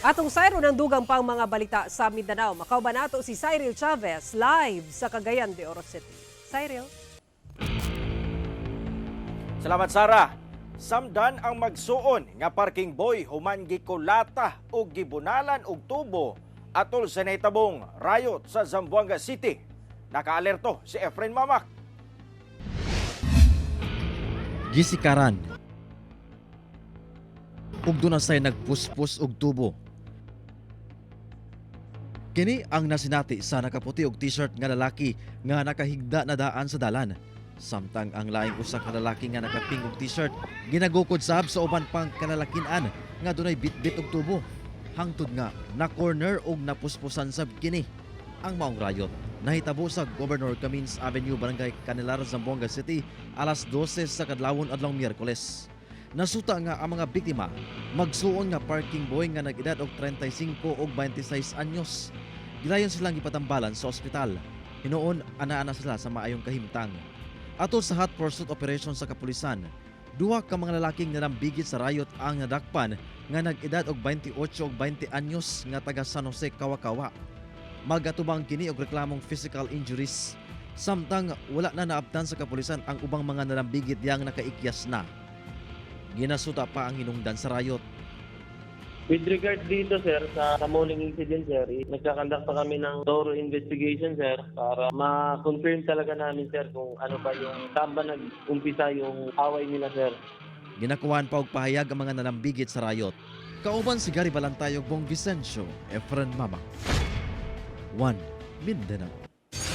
Atong sayro ng dugang pang mga balita sa Mindanao. Makauban nato si Cyril Chavez live sa Cagayan de Oro City. Cyril. Salamat Sara. Samdan ang magsuon nga parking boy human gikulata og gibunalan og tubo atol sa nahitabong riot sa Zamboanga City. Nakaalerto si Efren Mamak. Gisikaran. Ug doon na say nagpuspos og tubo. Kini ang nasinati sa nakaputi og t-shirt nga lalaki nga nakahigda na daan sa dalan. Samtang ang laing usa ka lalaki nga nakaping og t-shirt ginagukod sab sa uban pang kalalakinan nga dunay bitbit og tubo. Hangtod nga na corner og napuspusan sab kini. Ang maong riot nahitabo sa Governor Camins Avenue, Barangay Canilar, Zamboanga City alas 12 sa kadlawon adlong Miyerkules. Nasuta nga ang mga biktima magsuon nga parking boy nga nag-edad og 35 ug 26 anyos. Gilayon silang gipatambalan sa ospital. Hinuon ana-ana sila sa maayong kahimtang. Atol sa hot pursuit operation sa kapulisan, duha ka mga lalaking nalambigit sa riot ang nadakpan nga nag-edad og 28 ug 20 anyos nga taga San Jose, Kawakawa. Magatubang kini og reklamong physical injuries. Samtang wala na naabtan sa kapulisan ang ubang mga nalambigit diyang nakaikyas na. Ginasuta pa ang hinungdan sa riot. With regard dito, sir, sa morning incident, sir, nagkakandak pa kami ng thorough investigation, sir, para ma-confirm talaga namin, sir, kung ano ba yung saan ba nag-umpisa yung away nila, sir. Ginakuhaan pa og pahayag ang mga nalambigit sa riot. Kauban si Gary Balantay ug Bong Vicencio, Efren Mamak. 1 Mindanao.